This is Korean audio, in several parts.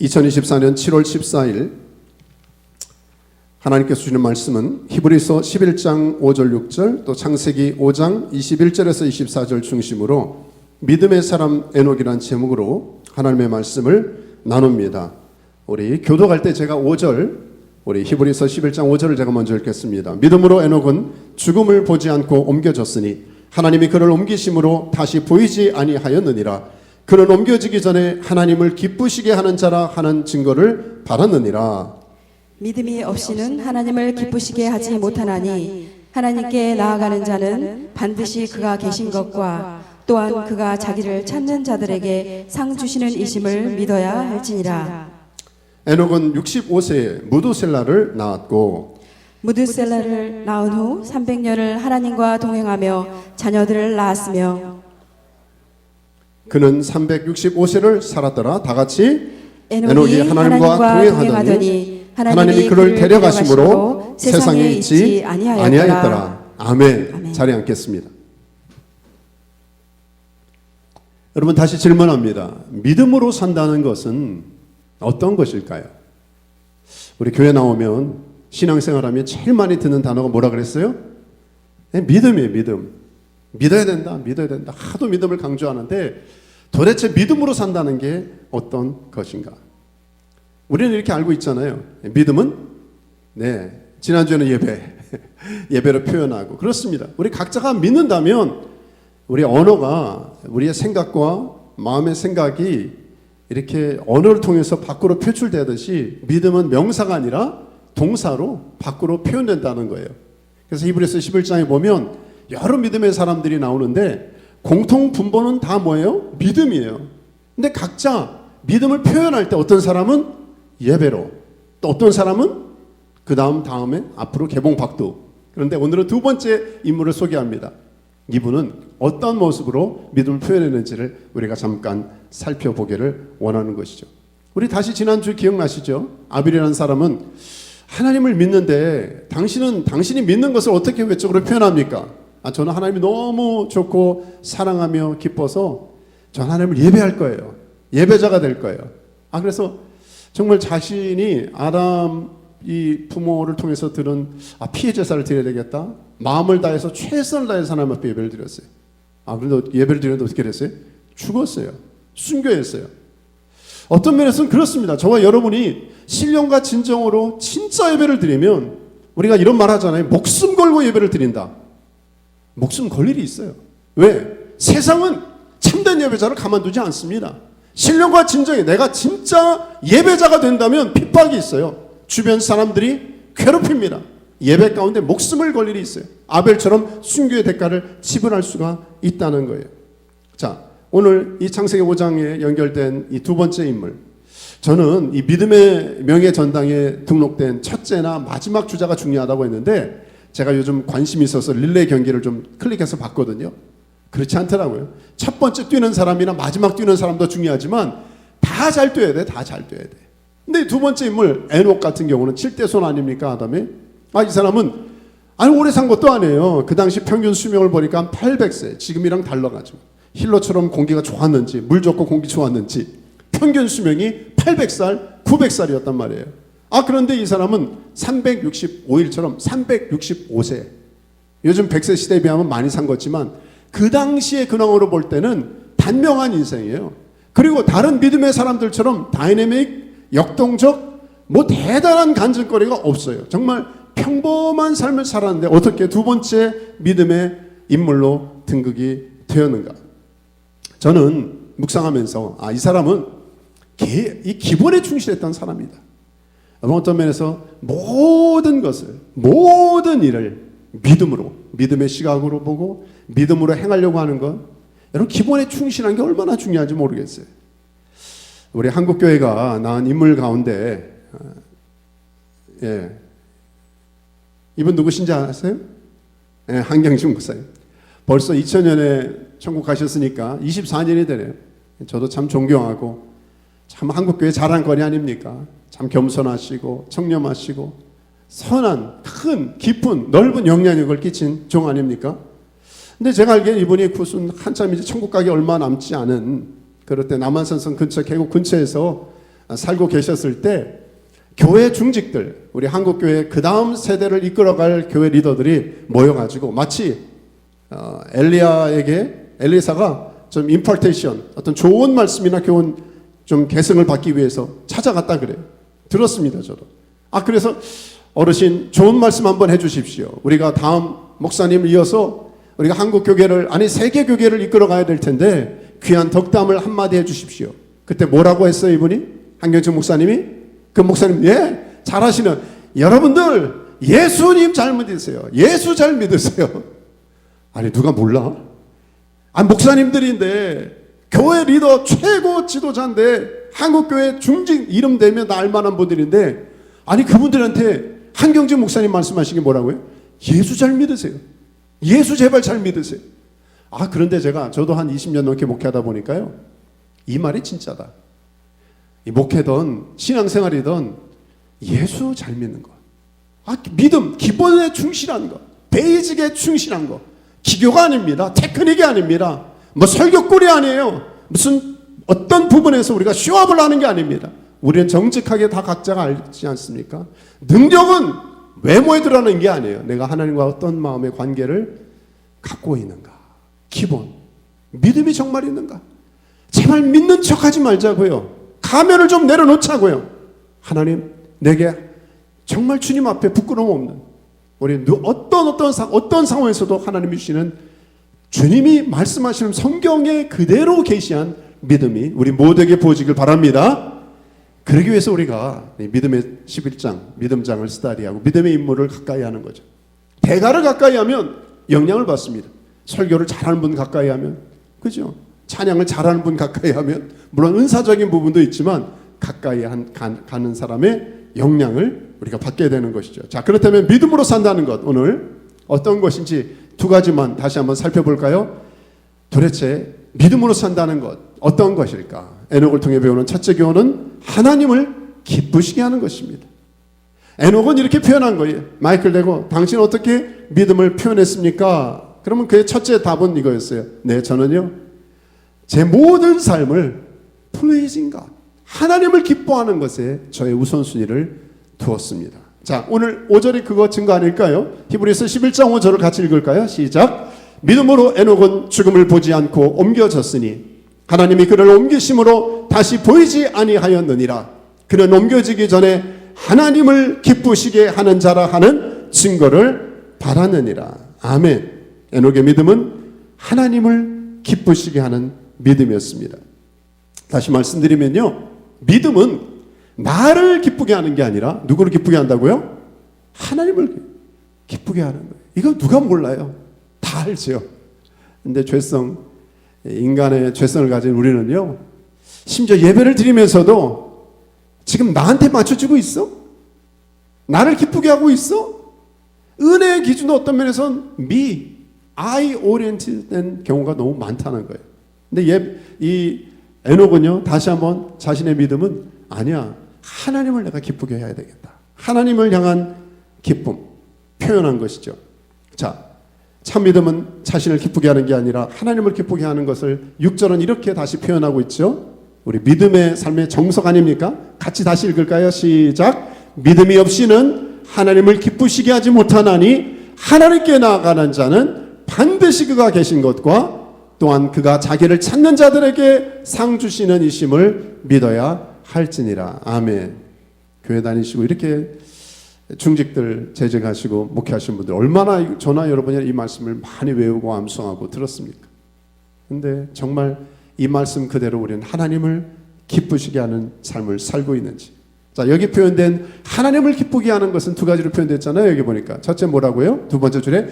2024년 7월 14일 하나님께서 주시는 말씀은 히브리서 11장 5절 6절 또 창세기 5장 21절에서 24절 중심으로 믿음의 사람 에녹이라는 제목으로 하나님의 말씀을 나눕니다. 우리 교도갈 때 제가 5절 우리 히브리서 11장 5절을 제가 먼저 읽겠습니다. 믿음으로 에녹은 죽음을 보지 않고 옮겨졌으니 하나님이 그를 옮기심으로 다시 보이지 아니하였느니라. 그는 옮겨지기 전에 하나님을 기쁘시게 하는 자라 하는 증거를 받았느니라. 믿음이 없이는 하나님을 기쁘시게 하지 못하나니 하나님께 나아가는 자는 반드시 그가 계신 것과 또한 그가 자기를 찾는 자들에게 상 주시는 이심을 믿어야 할지니라. 에녹은 65세에 무두셀라를 낳았고 무두셀라를 낳은 후 300년을 하나님과 동행하며 자녀들을 낳았으며 그는 365세를 살았더라. 다같이 에녹이 하나님과 동행하더니 하나님이 그를 데려가심으로 세상에 있지 아니하였더라. 아멘. 자리에 앉겠습니다. 여러분, 다시 질문합니다. 믿음으로 산다는 것은 어떤 것일까요? 우리 교회 나오면 신앙생활하면 제일 많이 듣는 단어가 뭐라 그랬어요? 믿음이에요. 믿음. 믿어야 된다. 믿어야 된다. 하도 믿음을 강조하는데 도대체 믿음으로 산다는 게 어떤 것인가? 우리는 이렇게 알고 있잖아요. 믿음은 지난주에는 예배로 표현하고 그렇습니다. 우리 각자가 믿는다면 우리 언어가 우리의 생각과 마음의 생각이 이렇게 언어를 통해서 밖으로 표출되듯이 믿음은 명사가 아니라 동사로 밖으로 표현된다는 거예요. 그래서 히브리서 11장에 보면 여러 믿음의 사람들이 나오는데 공통 분모는 다 뭐예요? 믿음이에요. 근데 각자 믿음을 표현할 때 어떤 사람은 예배로, 또 어떤 사람은 그 다음에 앞으로 개봉박두. 그런데 오늘은 두 번째 인물을 소개합니다. 이분은 어떤 모습으로 믿음을 표현했는지를 우리가 잠깐 살펴보기를 원하는 것이죠. 우리 다시 지난주 기억나시죠? 아빌이라는 사람은 하나님을 믿는데 당신이 믿는 것을 어떻게 외적으로 표현합니까? 저는 하나님이 너무 좋고 사랑하며 기뻐서 저는 하나님을 예배할 거예요. 예배자가 될 거예요. 그래서 정말 자신이 아담 이 부모를 통해서 들은 피해 제사를 드려야 되겠다. 마음을 다해서 최선을 다해서 하나님 앞에 예배를 드렸어요. 그런데 예배를 드렸는데 어떻게 됐어요? 죽었어요. 순교했어요. 어떤 면에서는 그렇습니다. 저와 여러분이 신령과 진정으로 진짜 예배를 드리면 우리가 이런 말 하잖아요. 목숨 걸고 예배를 드린다. 목숨 걸 일이 있어요. 왜? 세상은 참된 예배자를 가만두지 않습니다. 신령과 진정에 내가 진짜 예배자가 된다면 핍박이 있어요. 주변 사람들이 괴롭힙니다. 예배 가운데 목숨을 걸 일이 있어요. 아벨처럼 순교의 대가를 지불할 수가 있다는 거예요. 자, 오늘 이 창세기 5장에 연결된 이 두 번째 인물, 저는 이 믿음의 명예전당에 등록된 첫째나 마지막 주자가 중요하다고 했는데 제가 요즘 관심이 있어서 릴레이 경기를 좀 클릭해서 봤거든요. 그렇지 않더라고요. 첫 번째 뛰는 사람이나 마지막 뛰는 사람도 중요하지만 다 잘 뛰어야 돼. 다 잘 뛰어야 돼. 근데 두 번째 인물 에녹 같은 경우는 7대 손 아닙니까? 아담에? 이 사람은 오래 산 것도 아니에요. 그 당시 평균 수명을 보니까 한 800세. 지금이랑 달라가지고 힐러처럼 공기가 좋았는지 물 좋고 공기 좋았는지 평균 수명이 800살, 900살이었단 말이에요. 그런데 이 사람은 365일처럼 365세. 요즘 100세 시대에 비하면 많이 산 거지만 그 당시의 근황으로 볼 때는 단명한 인생이에요. 그리고 다른 믿음의 사람들처럼 다이내믹, 역동적, 대단한 간증거리가 없어요. 정말 평범한 삶을 살았는데 어떻게 두 번째 믿음의 인물로 등극이 되었는가? 저는 묵상하면서 이 사람은 이 기본에 충실했던 사람이다. 어떤 면에서 모든 것을, 모든 일을 믿음의 시각으로 보고 믿음으로 행하려고 하는 것, 여러분 기본에 충실한 게 얼마나 중요한지 모르겠어요. 우리 한국교회가 낳은 인물 가운데 이분 누구신지 아세요? 한경준 목사님. 벌써 2000년에 천국 가셨으니까 24년이 되네요. 저도 참 존경하고 참 한국교회 자랑거리 아닙니까? 참 겸손하시고 청렴하시고 선한 큰 깊은 넓은 영향력을 끼친 종 아닙니까? 근데 제가 알기에 이분이 한참 이제 천국 가기 얼마 남지 않은 그럴 때 남한산성 근처 계곡 근처에서 살고 계셨을 때 교회 중직들, 우리 한국교회 그 다음 세대를 이끌어갈 교회 리더들이 모여가지고 마치 엘리사가 좀 임파테이션, 어떤 좋은 말씀이나 교훈 좀 계승을 받기 위해서 찾아갔다 그래요. 들었습니다, 저도. 그래서 어르신 좋은 말씀 한번 해주십시오. 우리가 다음 목사님을 이어서 우리가 한국 교회를, 아니 세계 교회를 이끌어 가야 될 텐데 귀한 덕담을 한마디 해주십시오. 그때 뭐라고 했어요, 이분이? 한경철 목사님이? 그 목사님, 예, 잘하시는 여러분들 예수님 잘 믿으세요. 예수 잘 믿으세요. 아니 누가 몰라? 목사님들인데 교회 리더 최고 지도자인데 한국교회 중직 이름 대면 알만한 분들인데, 아니 그분들한테 한경진 목사님 말씀하신 게 뭐라고요? 예수 잘 믿으세요. 예수 제발 잘 믿으세요. 그런데 저도 한 20년 넘게 목회하다 보니까요, 이 말이 진짜다. 이 목회든 신앙생활이든 예수 잘 믿는 거, 믿음 기본에 충실한 거, 베이직에 충실한 거, 기교가 아닙니다. 테크닉이 아닙니다. 뭐 설교꾼이 아니에요. 무슨 어떤 부분에서 우리가 쇼업을 하는 게 아닙니다. 우리는 정직하게 다 각자가 알지 않습니까? 능력은 외모에 드러나는 게 아니에요. 내가 하나님과 어떤 마음의 관계를 갖고 있는가. 기본. 믿음이 정말 있는가. 제발 믿는 척하지 말자고요. 가면을 좀 내려놓자고요. 하나님, 내게 정말 주님 앞에 부끄러움 없는, 우리 어떤 상황에서도 하나님이 주시는, 주님이 말씀하시는 성경에 그대로 계시한 믿음이 우리 모두에게 부어지길 바랍니다. 그러기 위해서 우리가 믿음의 11장, 믿음장을 스타디하고 믿음의 인물을 가까이 하는 거죠. 대가를 가까이 하면 영향을 받습니다. 설교를 잘하는 분 가까이 하면, 그죠? 찬양을 잘하는 분 가까이 하면, 물론 은사적인 부분도 있지만 가까이 가는 사람의 영향을 우리가 받게 되는 것이죠. 자, 그렇다면 믿음으로 산다는 것, 오늘 어떤 것인지 두 가지만 다시 한번 살펴볼까요? 도대체 믿음으로 산다는 것 어떤 것일까? 에녹을 통해 배우는 첫째 교훈은 하나님을 기쁘시게 하는 것입니다. 에녹은 이렇게 표현한 거예요. 마이크를 대고 당신 어떻게 믿음을 표현했습니까? 그러면 그의 첫째 답은 이거였어요. 네, 저는요 제 모든 삶을 pleasing God, 하나님을 기뻐하는 것에 저의 우선순위를 두었습니다. 자, 오늘 5절이 그거 증거 아닐까요? 히브리서 11장 5절을 같이 읽을까요? 시작. 믿음으로 에녹은 죽음을 보지 않고 옮겨졌으니 하나님이 그를 옮기심으로 다시 보이지 아니하였느니라. 그는 옮겨지기 전에 하나님을 기쁘시게 하는 자라 하는 증거를 받았느니라. 아멘. 에녹의 믿음은 하나님을 기쁘시게 하는 믿음이었습니다. 다시 말씀드리면요, 믿음은 나를 기쁘게 하는 게 아니라 누구를 기쁘게 한다고요? 하나님을 기쁘게 하는 거예요. 이거 누가 몰라요? 다 알죠. 근데 인간의 죄성을 가진 우리는요, 심지어 예배를 드리면서도 지금 나한테 맞춰주고 있어? 나를 기쁘게 하고 있어? 은혜의 기준은 어떤 면에서는 I oriented 된 경우가 너무 많다는 거예요. 근데 이 에녹은요, 다시 한번 자신의 믿음은 아니야, 하나님을 내가 기쁘게 해야 되겠다. 하나님을 향한 기쁨 표현한 것이죠. 자, 참 믿음은 자신을 기쁘게 하는 게 아니라 하나님을 기쁘게 하는 것을 6절은 이렇게 다시 표현하고 있죠. 우리 믿음의 삶의 정석 아닙니까? 같이 다시 읽을까요? 시작. 믿음이 없이는 하나님을 기쁘시게 하지 못하나니 하나님께 나아가는 자는 반드시 그가 계신 것과 또한 그가 자기를 찾는 자들에게 상 주시는 이심을 믿어야 할지니라. 아멘. 교회 다니시고 이렇게 중직들 재직하시고 목회하시는 분들 얼마나 저나 여러분이 이 말씀을 많이 외우고 암송하고 들었습니까? 근데 정말 이 말씀 그대로 우리는 하나님을 기쁘시게 하는 삶을 살고 있는지. 자, 여기 표현된 하나님을 기쁘게 하는 것은 두 가지로 표현됐잖아요. 여기 보니까 첫째 뭐라고요? 두 번째 줄에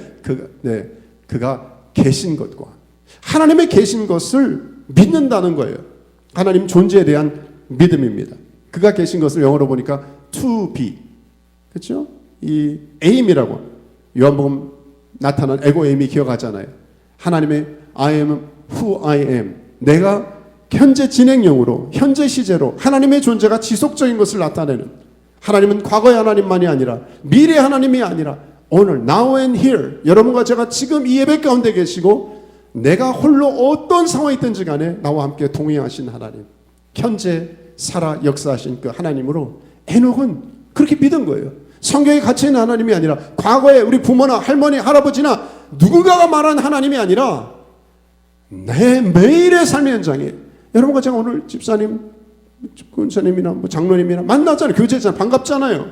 그가 계신 것과 하나님의 계신 것을 믿는다는 거예요. 하나님 존재에 대한 믿음입니다. 그가 계신 것을 영어로 보니까 to be, 그렇죠? 이 aim이라고 요한복음 나타난 에고 에임이 기억하잖아요. 하나님의 I am who I am, 내가 현재 진행형으로 현재 시제로 하나님의 존재가 지속적인 것을 나타내는, 하나님은 과거의 하나님만이 아니라 미래의 하나님이 아니라 오늘 now and here 여러분과 제가 지금 이 예배 가운데 계시고 내가 홀로 어떤 상황이 있든지 간에 나와 함께 동행하신 하나님, 현재 살아 역사하신 그 하나님으로 에녹은 그렇게 믿은 거예요. 성경에 갇혀있는 하나님이 아니라 과거에 우리 부모나 할머니, 할아버지나 누군가가 말한 하나님이 아니라 내 매일의 삶의 현장에 여러분과 제가 오늘 집사님, 군사님이나 뭐 장로님이나 만나잖아요. 교제잖아요. 반갑잖아요.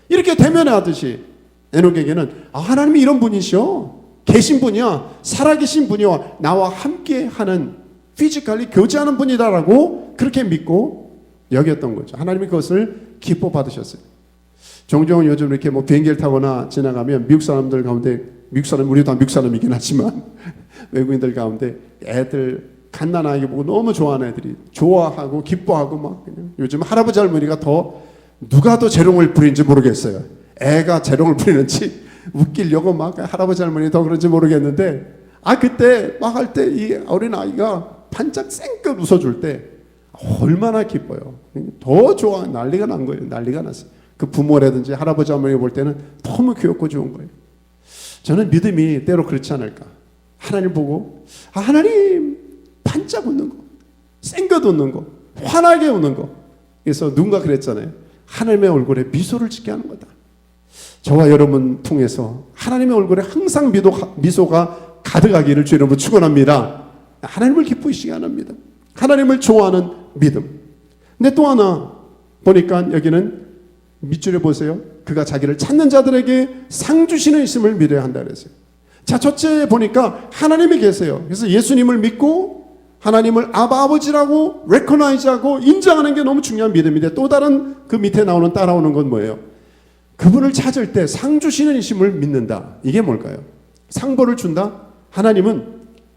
이렇게 대면하듯이 에녹에게는 하나님이 이런 분이셔. 계신 분이야. 살아계신 분이야. 나와 함께하는 피지컬리 교제하는 분이다라고 그렇게 믿고 여겼던 거죠. 하나님이 그것을 기뻐 받으셨어요. 종종 요즘 이렇게 뭐 비행기를 타거나 지나가면 미국 사람들 가운데, 미국 사람, 우리도 다 미국 사람이긴 하지만 외국인들 가운데 애들 갓난아기 보고 너무 좋아하는 애들이 좋아하고 기뻐하고 막 그냥 요즘 할아버지 할머니가 더 누가 더 재롱을 부리는지 모르겠어요. 애가 재롱을 부리는지 웃기려고 막 할아버지 할머니 더 그런지 모르겠는데 그때 막 할 때 이 어린 아이가 반짝 쌩긋 웃어줄 때 얼마나 기뻐요. 더 좋아. 난리가 난 거예요. 난리가 났어요. 그 부모라든지 할아버지 할머니 볼 때는 너무 귀엽고 좋은 거예요. 저는 믿음이 때로 그렇지 않을까. 하나님 보고 하나님 반짝 웃는 거, 쌩긋 웃는 거, 환하게 웃는 거. 그래서 누군가 그랬잖아요. 하나님의 얼굴에 미소를 짓게 하는 거다. 저와 여러분 통해서 하나님의 얼굴에 항상 미소가 가득하기를 주 이름으로 축원합니다. 하나님을 기쁘시게 합니다. 하나님을 좋아하는 믿음. 근데 또 하나 보니까 여기는 밑줄에 보세요. 그가 자기를 찾는 자들에게 상 주시는 있음을 믿어야 한다 그랬어요. 자, 첫째 보니까 하나님이 계세요. 그래서 예수님을 믿고 하나님을 아버지라고 레코나이즈하고 인정하는 게 너무 중요한 믿음인데 또 다른 그 밑에 따라오는 건 뭐예요? 그분을 찾을 때 상 주시는 이심을 믿는다. 이게 뭘까요? 상벌을 준다? 하나님은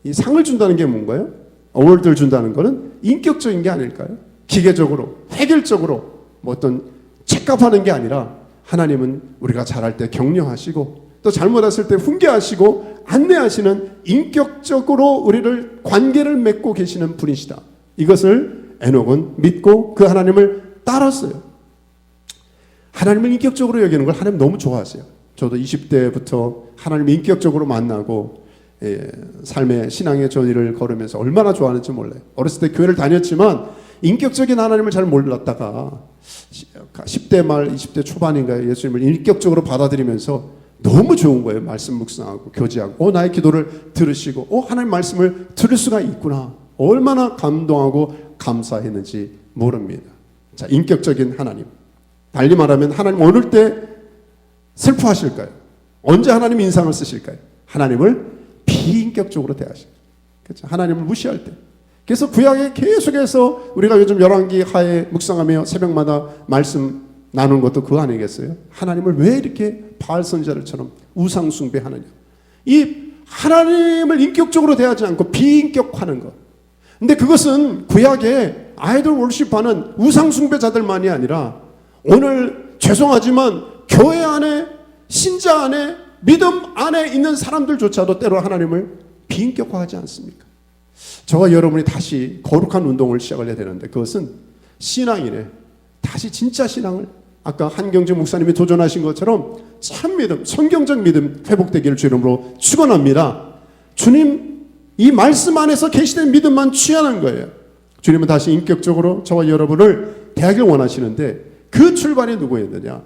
이 상을 준다는 게 뭔가요? 어워드를 준다는 거는 인격적인 게 아닐까요? 기계적으로, 획일적으로 뭐 어떤 책값하는 게 아니라 하나님은 우리가 잘할 때 격려하시고 또 잘못했을 때 훈계하시고 안내하시는 인격적으로 우리를 관계를 맺고 계시는 분이시다. 이것을 에녹은 믿고 그 하나님을 따랐어요. 하나님을 인격적으로 여기는 걸 하나님 너무 좋아하세요. 저도 20대부터 하나님을 인격적으로 만나고 삶의 신앙의 전의를 걸으면서 얼마나 좋아하는지 몰라요. 어렸을 때 교회를 다녔지만 인격적인 하나님을 잘 몰랐다가 10대 말 20대 초반인가요? 예수님을 인격적으로 받아들이면서 너무 좋은 거예요. 말씀 묵상하고 교제하고 나의 기도를 들으시고 하나님 말씀을 들을 수가 있구나. 얼마나 감동하고 감사했는지 모릅니다. 자, 인격적인 하나님. 달리 말하면 하나님 어느 때 슬퍼하실까요? 언제 하나님 인상을 쓰실까요? 하나님을 비인격적으로 대하실까요? 그렇죠? 하나님을 무시할 때. 그래서 구약에 계속해서 우리가 요즘 열왕기 하에 묵상하며 새벽마다 말씀 나누는 것도 그거 아니겠어요? 하나님을 왜 이렇게 바알 선지자들처럼 우상 숭배하느냐? 이 하나님을 인격적으로 대하지 않고 비인격화하는 것. 근데 그것은 구약에 아이돌 월십하는 우상 숭배자들만이 아니라 오늘 죄송하지만 교회 안에 신자 안에 믿음 안에 있는 사람들조차도 때로 하나님을 비인격화하지 않습니까? 저와 여러분이 다시 거룩한 운동을 시작을 해야 되는데 그것은 신앙이래. 다시 진짜 신앙을 아까 한경재 목사님이 도전하신 것처럼 참 믿음, 성경적 믿음 회복되기를 주 이름으로 축원합니다. 주님 이 말씀 안에서 계시된 믿음만 취하는 거예요. 주님은 다시 인격적으로 저와 여러분을 대하길 원하시는데 그 출발이 누구였느냐?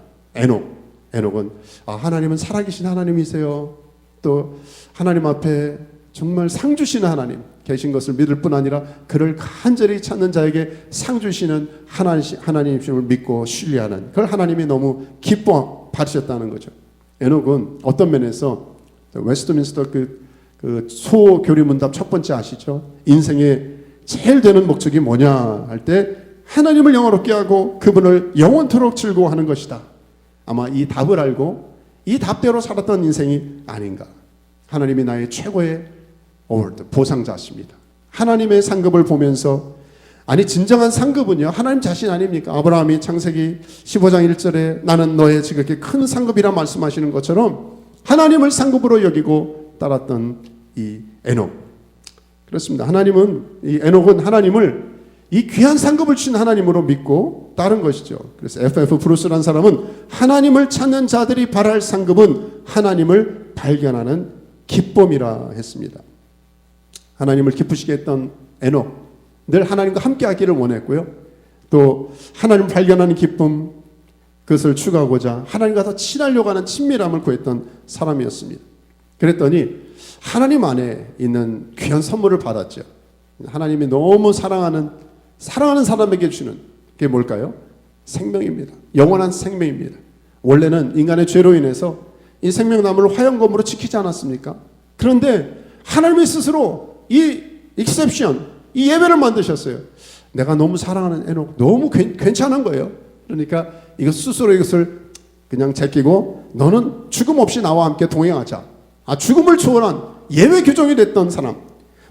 에녹은 하나님은 살아계신 하나님이세요. 또 하나님 앞에 정말 상 주시는 하나님 계신 것을 믿을 뿐 아니라 그를 간절히 찾는 자에게 상 주시는 하나님이심을 믿고 신뢰하는 그걸 하나님이 너무 기뻐 받으셨다는 거죠. 에녹은 어떤 면에서 웨스트민스터 그 소교리문답 첫 번째 아시죠? 인생의 제일 되는 목적이 뭐냐 할 때 하나님을 영화롭게 하고 그분을 영원토록 즐거워하는 것이다. 아마 이 답을 알고 이 답대로 살았던 인생이 아닌가. 하나님이 나의 최고의 어워드, 보상자십니다. 하나님의 상급을 보면서 아니 진정한 상급은요 하나님 자신 아닙니까? 아브라함이 창세기 15장 1절에 나는 너의 지극히 큰 상급이라 말씀하시는 것처럼 하나님을 상급으로 여기고 따랐던 이 에녹. 그렇습니다. 이 에녹은 하나님을 이 귀한 상급을 주신 하나님으로 믿고 따른 것이죠. 그래서 F.F. 브루스라는 사람은 하나님을 찾는 자들이 바랄 상급은 하나님을 발견하는 기쁨이라 했습니다. 하나님을 기쁘시게 했던 에녹, 늘 하나님과 함께 하기를 원했고요. 또 하나님 발견하는 기쁨, 그것을 추구하고자 하나님과 더 친하려고 하는 친밀함을 구했던 사람이었습니다. 그랬더니 하나님 안에 있는 귀한 선물을 받았죠. 하나님이 너무 사랑하는 사람에게 주는 게 뭘까요? 생명입니다. 영원한 생명입니다. 원래는 인간의 죄로 인해서 이 생명나무를 화영검으로 지키지 않았습니까? 그런데 하나님이 스스로 이 익셉션, 이 예배를 만드셨어요. 내가 너무 사랑하는 에녹, 너무 괜찮은 거예요. 그러니까 이것 스스로 이것을 그냥 제끼고 너는 죽음 없이 나와 함께 동행하자. 죽음을 초월한 예외 규정이 됐던 사람.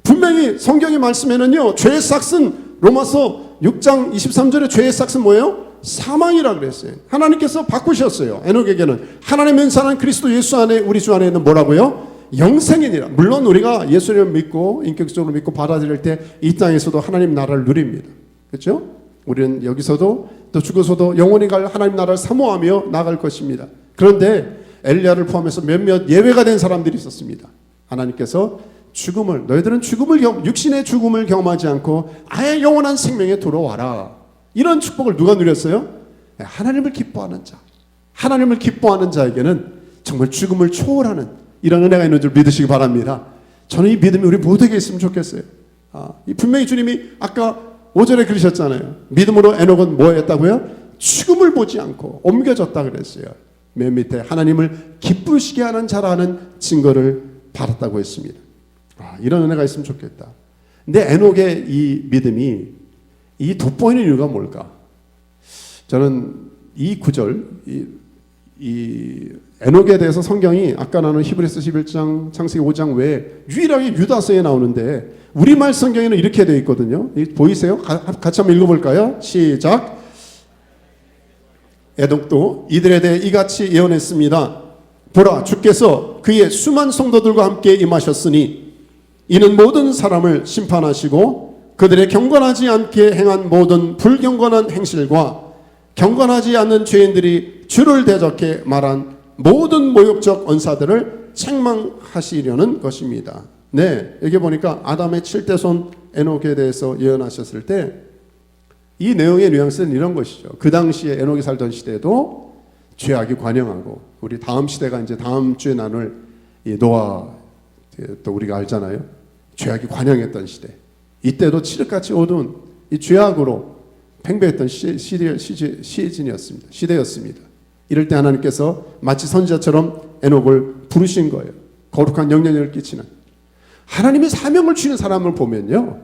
분명히 성경의 말씀에는요, 죄의 삭은 로마서 6장 23절에 죄의 삭은 뭐예요? 사망이라 그랬어요. 하나님께서 바꾸셨어요. 에녹에게는 하나님의 은사는 그리스도 예수 안에 우리 주 안에는 뭐라고요? 영생이니라. 물론 우리가 예수님을 믿고 인격적으로 믿고 받아들일 때 이 땅에서도 하나님 나라를 누립니다. 그렇죠? 우리는 여기서도 또 죽어서도 영원히 갈 하나님 나라를 사모하며 나갈 것입니다. 그런데 엘리야를 포함해서 몇몇 예외가 된 사람들이 있었습니다. 하나님께서 죽음을, 너희들은 육신의 죽음을 경험하지 않고 아예 영원한 생명에 들어와라. 이런 축복을 누가 누렸어요? 하나님을 기뻐하는 자. 하나님을 기뻐하는 자에게는 정말 죽음을 초월하는 이런 은혜가 있는 줄 믿으시기 바랍니다. 저는 이 믿음이 우리 모두에게 있으면 좋겠어요. 분명히 주님이 아까 5절에 그러셨잖아요. 믿음으로 에녹은 뭐 했다고요? 죽음을 보지 않고 옮겨졌다 그랬어요. 맨 밑에 하나님을 기쁘시게 하는 자라는 증거를 받았다고 했습니다. 이런 은혜가 있으면 좋겠다. 근데 에녹의 이 믿음이 이 돋보이는 이유가 뭘까? 저는 이 구절, 이 에녹에 대해서 성경이 아까 나눈 히브리서 11장, 창세기 5장 외에 유일하게 유다서에 나오는데 우리말 성경에는 이렇게 되어 있거든요. 보이세요? 같이 한번 읽어볼까요? 시작. 에녹도 이들에 대해 이같이 예언했습니다. 보라, 주께서 그의 수많은 성도들과 함께 임하셨으니 이는 모든 사람을 심판하시고 그들의 경건하지 않게 행한 모든 불경건한 행실과 경건하지 않는 죄인들이 주를 대적해 말한 모든 모욕적 언사들을 책망하시려는 것입니다. 네, 여기 보니까 아담의 7대손 에녹에 대해서 예언하셨을 때 이 내용의 뉘앙스는 이런 것이죠. 그 당시에 에녹이 살던 시대도 죄악이 관영하고 우리 다음 시대가 이제 다음 주에 나눌 이 노아 또 우리가 알잖아요. 죄악이 관영했던 시대. 이때도 칠흑같이 어두운 이 죄악으로 팽배했던 시대였습니다. 이럴 때 하나님께서 마치 선지자처럼 에녹을 부르신 거예요. 거룩한 영향력을 끼치는. 하나님이 사명을 주는 사람을 보면요,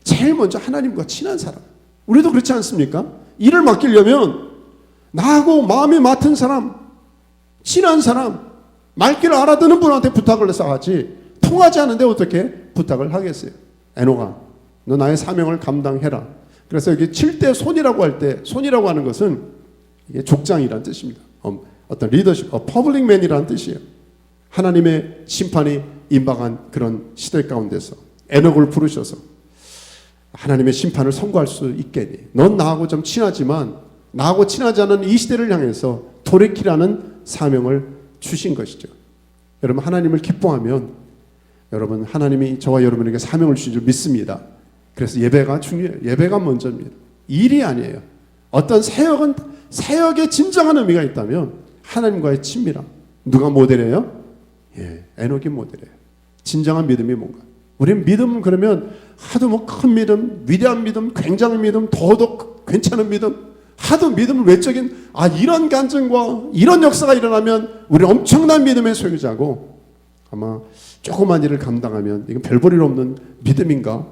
제일 먼저 하나님과 친한 사람. 우리도 그렇지 않습니까? 일을 맡기려면 나하고 마음이 맡은 사람, 친한 사람, 말귀를 알아듣는 분한테 부탁을 해서 하지 통하지 않은데 어떻게 부탁을 하겠어요? 에녹아, 너 나의 사명을 감당해라. 그래서 여기 7대 손이라고 할 때, 손이라고 하는 것은 이게 족장이라는 뜻입니다. 어떤 리더십, 퍼블릭맨이라는 뜻이에요. 하나님의 심판이 임박한 그런 시대 가운데서 에녹을 부르셔서 하나님의 심판을 선고할 수 있겠니? 넌 나하고 좀 친하지만 나하고 친하지 않은 이 시대를 향해서 돌이키라는 사명을 주신 것이죠. 여러분, 하나님을 기뻐하면 여러분, 하나님이 저와 여러분에게 사명을 주신 줄 믿습니다. 그래서 예배가 중요해요. 예배가 먼저입니다. 일이 아니에요. 어떤 사역의 진정한 의미가 있다면 하나님과의 친밀함. 누가 모델이에요? 에녹이 모델이에요. 진정한 믿음이 뭔가. 우리는 믿음 그러면 하도 뭐 큰 믿음, 위대한 믿음, 굉장한 믿음, 더더욱 괜찮은 믿음, 하도 믿음을 외적인 이런 간증과 이런 역사가 일어나면 우리는 엄청난 믿음의 소유자고 아마 조그만 일을 감당하면 이건 별 볼 일 없는 믿음인가?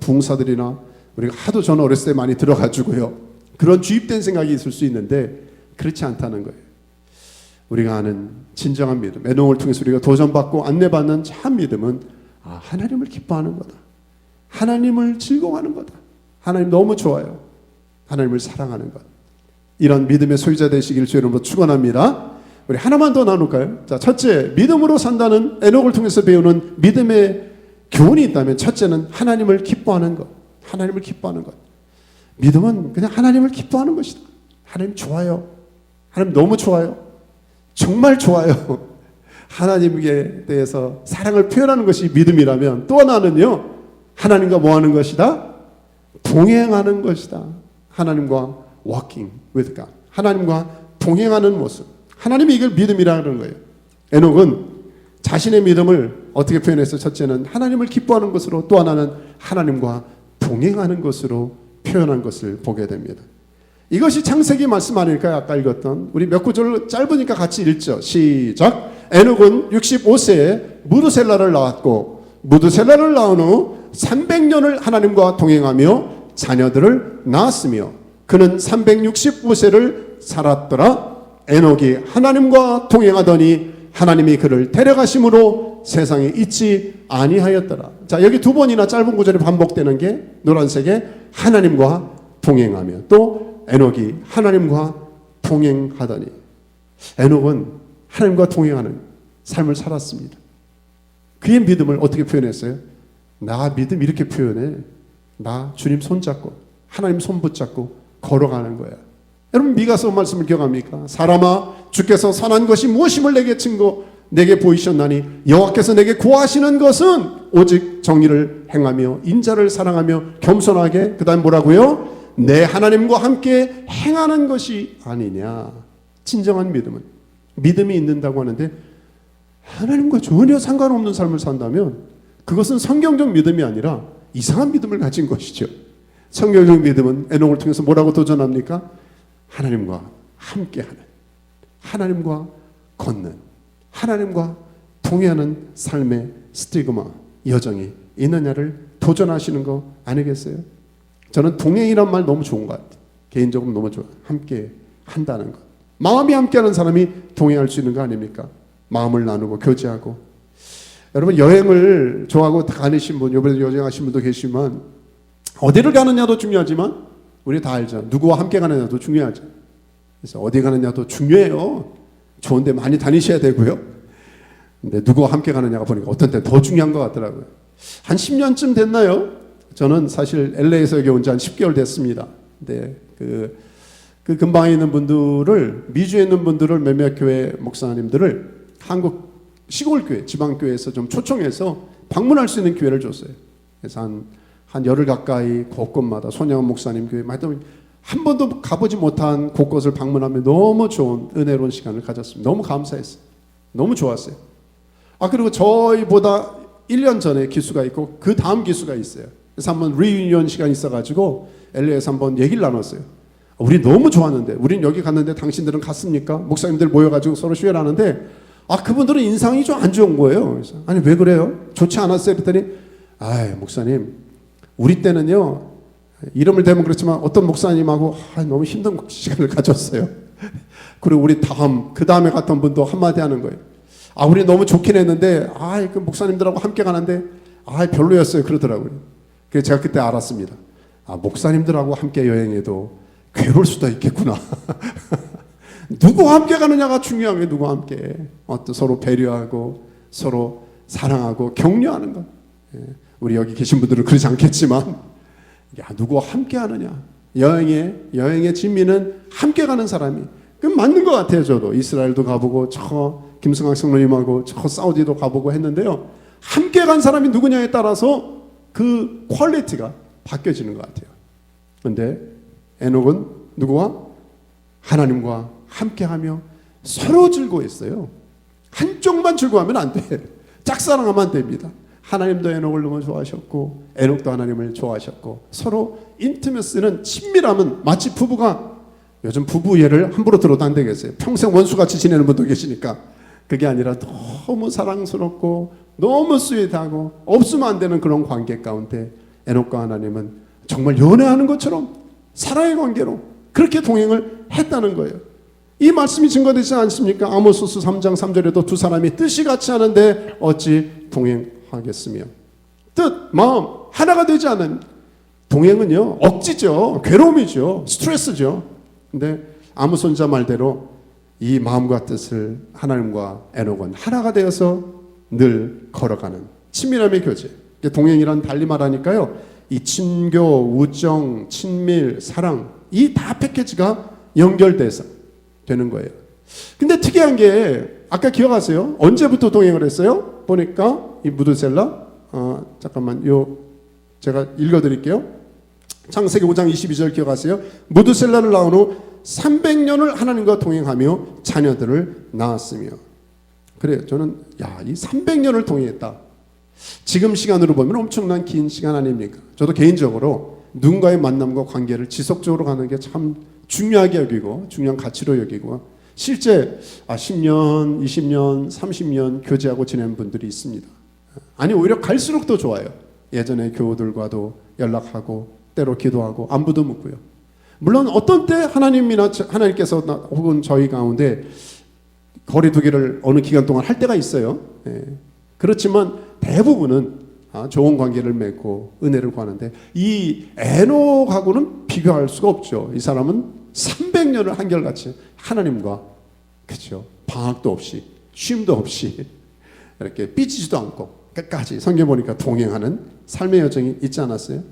부흥사들이나 우리가 하도 저는 어렸을 때 많이 들어가지고요. 그런 주입된 생각이 있을 수 있는데 그렇지 않다는 거예요. 우리가 아는 진정한 믿음, 에녹을 통해서 우리가 도전받고 안내받는 참 믿음은 하나님을 기뻐하는 거다. 하나님을 즐거워하는 거다. 하나님 너무 좋아요. 하나님을 사랑하는 것. 이런 믿음의 소유자 되시기를 주의 이름으로 축원합니다. 우리 하나만 더 나눌까요? 자, 첫째, 믿음으로 산다는 에녹을 통해서 배우는 믿음의 교훈이 있다면 첫째는 하나님을 기뻐하는 것. 하나님을 기뻐하는 것. 믿음은 그냥 하나님을 기뻐하는 것이다. 하나님 좋아요. 하나님 너무 좋아요. 정말 좋아요. 하나님에 대해서 사랑을 표현하는 것이 믿음이라면 또 하나는요, 하나님과 뭐 하는 것이다? 동행하는 것이다. 하나님과 walking with God. 하나님과 동행하는 모습. 하나님이 이걸 믿음이라는 거예요. 에녹은 자신의 믿음을 어떻게 표현해서 첫째는 하나님을 기뻐하는 것으로 또 하나는 하나님과 동행하는 것으로 표현한 것을 보게 됩니다. 이것이 창세기 말씀 아닐까요? 아까 읽었던 우리 몇 구절 짧으니까 같이 읽죠. 시작. 에녹은 65세에 무드셀라를 낳았고 무드셀라를 낳은 후 300년을 하나님과 동행하며 자녀들을 낳았으며 그는 365세를 살았더라. 에녹이 하나님과 동행하더니 하나님이 그를 데려가심으로 세상에 있지 아니하였더라. 자, 여기 두 번이나 짧은 구절이 반복되는 게 노란색에 하나님과 동행하며 또 에녹이 하나님과 동행하더니 에녹은 하나님과 동행하는 삶을 살았습니다. 그의 믿음을 어떻게 표현했어요? 나 믿음 이렇게 표현해. 나 주님 손잡고 하나님 손 붙잡고 걸어가는 거야. 여러분 미가서 말씀을 기억합니까? 사람아 주께서 선한 것이 무엇임을 내게 증거 내게 보이셨나니 여호와께서 내게 구하시는 것은 오직 정의를 행하며 인자를 사랑하며 겸손하게 그 다음 뭐라고요? 내 하나님과 함께 행하는 것이 아니냐. 진정한 믿음은 믿음이 있는다고 하는데 하나님과 전혀 상관없는 삶을 산다면 그것은 성경적 믿음이 아니라 이상한 믿음을 가진 것이죠. 성경적 믿음은 에녹을 통해서 뭐라고 도전합니까? 하나님과 함께하는, 하나님과 걷는, 하나님과 동행하는 삶의 스티그마, 여정이 있느냐를 도전하시는 거 아니겠어요? 저는 동행이란 말 너무 좋은 것 같아요. 개인적으로 너무 좋아요. 함께 한다는 것. 마음이 함께하는 사람이 동행할 수 있는 거 아닙니까? 마음을 나누고 교제하고. 여러분 여행을 좋아하고 다니신 분, 이번에 여행하신 분도 계시지만 어디를 가느냐도 중요하지만 우리 다 알죠. 누구와 함께 가느냐도 중요하죠. 그래서 어디 가느냐도 중요해요. 좋은 데 많이 다니셔야 되고요. 근데 누구와 함께 가느냐가 보니까 어떤 때 더 중요한 것 같더라고요. 한 10년쯤 됐나요? 저는 사실 LA에서 여기 온 지 한 10개월 됐습니다. 근데 그 근방에 있는 분들을, 미주에 있는 분들을 몇몇 교회 목사님들을 한국 시골교회, 지방교회에서 좀 초청해서 방문할 수 있는 기회를 줬어요. 그래서 한 열흘 가까이 곳곳마다 손양원 목사님 교회 한 번도 가보지 못한 곳곳을 방문하며 너무 좋은 은혜로운 시간을 가졌습니다. 너무 감사했어요. 너무 좋았어요. 그리고 저희보다 1년 전에 기수가 있고 그 다음 기수가 있어요. 그래서 한번 리유니언 시간이 있어가지고 LA에서 한번 얘기를 나눴어요. 우리 너무 좋았는데 우린 여기 갔는데 당신들은 갔습니까? 목사님들 모여가지고 서로 쉐어를 하는데 그분들은 인상이 좀 안 좋은 거예요. 그래서 아니 왜 그래요? 좋지 않았어요? 그랬더니 목사님 우리 때는요 이름을 대면 그렇지만 어떤 목사님하고 너무 힘든 시간을 가졌어요. 그리고 우리 그 다음에 갔던 분도 한마디 하는 거예요. 우리 너무 좋긴 했는데 그 목사님들하고 함께 가는데 별로였어요 그러더라고요. 그래서 제가 그때 알았습니다. 목사님들하고 함께 여행해도 괴로울 수도 있겠구나. 누구와 함께 가느냐가 중요한 게 누구와 함께 서로 배려하고 서로 사랑하고 격려하는 것. 우리 여기 계신 분들은 그러지 않겠지만 누구와 함께 하느냐. 여행의 진미는 함께 가는 사람이 그 맞는 것 같아요. 저도 이스라엘도 가보고 김승학 성로님하고 사우디도 가보고 했는데요. 함께 간 사람이 누구냐에 따라서 그 퀄리티가 바뀌어지는 것 같아요. 그런데 에녹은 누구와? 하나님과 함께하며 서로 즐거워했어요. 한쪽만 즐거워하면 안 돼. 짝사랑하면 안 됩니다. 하나님도 에녹을 너무 좋아하셨고 에녹도 하나님을 좋아하셨고 서로 인티머스는 친밀함은 마치 부부가 요즘 부부 예를 함부로 들어도 안 되겠어요. 평생 원수같이 지내는 분도 계시니까 그게 아니라 너무 사랑스럽고 너무 스윗하고 없으면 안 되는 그런 관계 가운데 에녹과 하나님은 정말 연애하는 것처럼 사랑의 관계로 그렇게 동행을 했다는 거예요. 이 말씀이 증거되지 않습니까? 아모스서 3장 3절에도 두 사람이 뜻이 같이 하는데 어찌 동행하겠으며 뜻, 마음 하나가 되지 않은 동행은요 억지죠. 괴로움이죠. 스트레스죠. 근데 아모스 선지자 말대로 이 마음과 뜻을 하나님과 에녹은 하나가 되어서 늘 걸어가는 친밀함의 교제. 동행이란 달리 말하니까요 이 친교, 우정, 친밀, 사랑 이 다 패키지가 연결돼서 되는 거예요. 근데 특이한 게 아까 기억하세요? 언제부터 동행을 했어요? 보니까 이 무드셀라 잠깐만 제가 읽어드릴게요. 창세기 5장 22절 기억하세요? 무드셀라를 낳은 후 300년을 하나님과 동행하며 자녀들을 낳았으며. 그래요. 저는 이 300년을 동행했다. 지금 시간으로 보면 엄청난 긴 시간 아닙니까? 저도 개인적으로 누군가의 만남과 관계를 지속적으로 가는 게 참 중요하게 여기고 중요한 가치로 여기고, 실제 10년, 20년, 30년 교제하고 지내는 분들이 있습니다. 아니 오히려 갈수록 더 좋아요. 예전에 교우들과도 연락하고 때로 기도하고 안부도 묻고요. 물론 어떤 때 하나님께서 혹은 저희 가운데 거리 두기를 어느 기간 동안 할 때가 있어요. 그렇지만 대부분은 좋은 관계를 맺고 은혜를 구하는데, 이 에녹하고는 비교할 수가 없죠. 이 사람은 300년을 한결같이 하나님과, 그렇죠, 방학도 없이 쉼도 없이 이렇게 삐지지도 않고 끝까지 성경 보니까 동행하는 삶의 여정이 있지 않았어요?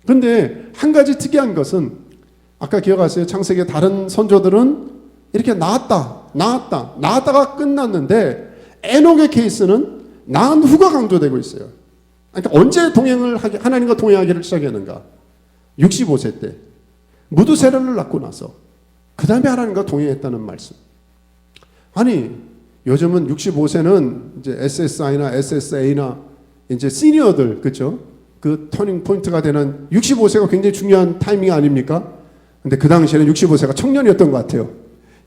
그런데 한 가지 특이한 것은, 아까 기억하세요? 창세기의 다른 선조들은 이렇게 낳았다가 끝났는데, 에녹의 케이스는 낳은 후가 강조되고 있어요. 그러니까 언제 하나님과 동행하기를 시작했는가? 65세 때 무드셀라를 낳고 나서 그 다음에 하나님과 동행했다는 말씀. 아니 요즘은 65세는 이제 SSI나 SSA나 이제 시니어들, 그렇죠? 그 터닝 포인트가 되는 65세가 굉장히 중요한 타이밍 아닙니까? 근데 그 당시에는 65세가 청년이었던 것 같아요.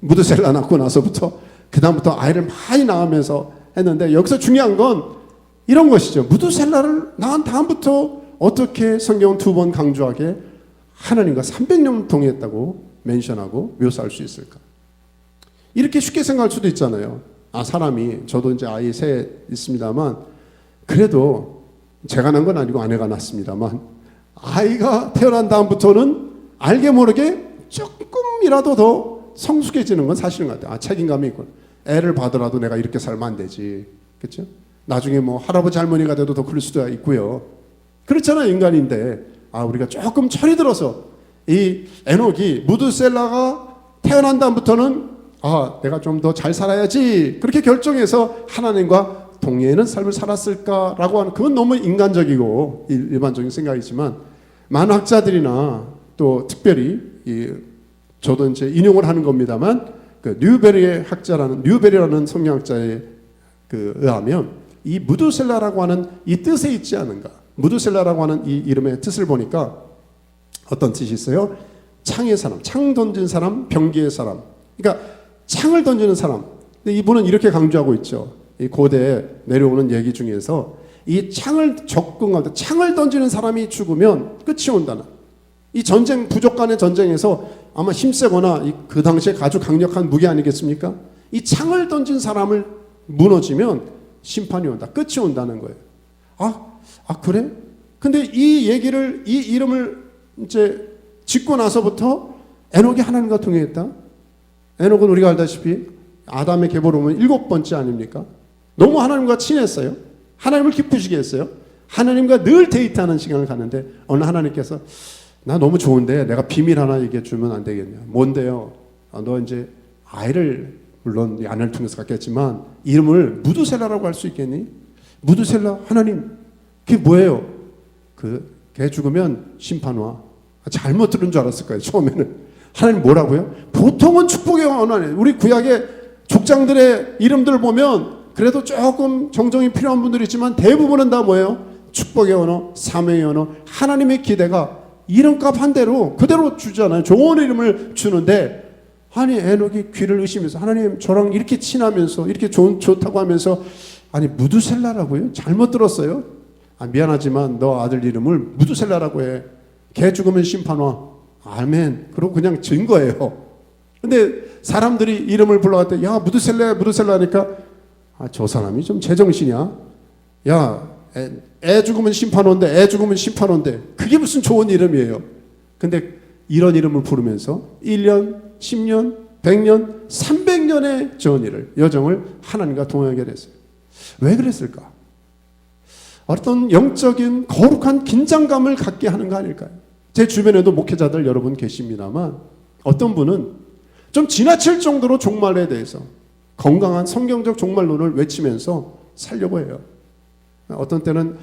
무드셀라 낳고 나서부터 그 다음부터 아이를 많이 낳으면서 했는데, 여기서 중요한 건 이런 것이죠. 무드셀라를 낳은 다음부터 어떻게 성경은 2번 강조하게 하나님과 300년 동행했다고 멘션하고 묘사할 수 있을까? 이렇게 쉽게 생각할 수도 있잖아요. 사람이, 저도 이제 아이 셋 있습니다만, 그래도 제가 낳은 건 아니고 아내가 낳습니다만, 아이가 태어난 다음부터는 알게 모르게 조금이라도 더 성숙해지는 건 사실인 것 같아요. 책임감이 있고, 애를 받으라도 내가 이렇게 살면 안 되지, 그렇죠? 나중에 뭐 할아버지 할머니가 돼도 더 그럴 수도 있고요. 그렇잖아요, 인간인데. 우리가 조금 철이 들어서 이 에녹이 무드셀라가 태어난 다음부터는 내가 좀 더 잘 살아야지, 그렇게 결정해서 하나님과 동행하는 삶을 살았을까라고 하는, 그건 너무 인간적이고 일반적인 생각이지만, 많은 학자들이나 또 특별히 저도 이제 인용을 하는 겁니다만, 그 뉴베리라는 성경학자에 의하면 이 무드셀라라고 하는 이 뜻에 있지 않은가. 무드셀라라고 하는 이 이름의 뜻을 보니까 어떤 뜻이 있어요? 창의 사람, 창 던진 사람, 병기의 사람. 그러니까 창을 던지는 사람. 근데 이분은 이렇게 강조하고 있죠. 이 고대에 내려오는 얘기 중에서 이 창을 던지는 사람이 죽으면 끝이 온다는, 이 전쟁, 부족 간의 전쟁에서 아마 힘세거나 그 당시에 아주 강력한 무기 아니겠습니까? 이 창을 던진 사람을 무너지면 심판이 온다, 끝이 온다는 거예요. 그래? 근데 이 이름을 이제 짓고 나서부터 에녹이 하나님과 동행했다. 에녹은 우리가 알다시피 아담의 계보로 보면 7번째 아닙니까? 너무 하나님과 친했어요. 하나님을 기쁘시게 했어요. 하나님과 늘 데이트하는 시간을 갖는데, 어느 하나님께서 나 너무 좋은데 내가 비밀 하나 얘기해 주면 안 되겠냐? 뭔데요? 너 이제 아이를, 물론 아내를 통해서 갖겠지만 이름을 무드셀라라고 할 수 있겠니? 무드셀라, 하나님, 그게 뭐예요? 걔 죽으면 심판 와. 잘못 들은 줄 알았을 거예요, 처음에는. 하나님 뭐라고요? 보통은 축복의 언어는, 우리 구약의 족장들의 이름들 보면 그래도 조금 정정이 필요한 분들이 있지만 대부분은 다 뭐예요? 축복의 언어, 사명의 언어, 하나님의 기대가 이름값 한 대로 그대로 주잖아요. 좋은 이름을 주는데, 아니 에녹이 귀를 의심해서, 하나님 저랑 이렇게 친하면서 이렇게 좋다고 하면서, 아니 무드셀라라고요? 잘못 들었어요? 미안하지만 너 아들 이름을 무드셀라라고 해. 걔 죽으면 심판 와. 아멘. 그러고 그냥 진 거예요. 근데 사람들이 이름을 불러갈 때, 야 무드셀라 하니까, 저 사람이 좀 제정신이야. 야 애 죽으면 심판 온대. 애 죽으면 심판 온대. 그게 무슨 좋은 이름이에요. 근데 이런 이름을 부르면서 1년, 10년, 100년, 300년의 여정을 하나님과 동행하게 됐어요. 왜 그랬을까? 어떤 영적인 거룩한 긴장감을 갖게 하는 거 아닐까요? 제 주변에도 목회자들 여러분 계십니다만, 어떤 분은 좀 지나칠 정도로 종말에 대해서 건강한 성경적 종말론을 외치면서 살려고 해요. 어떤 때는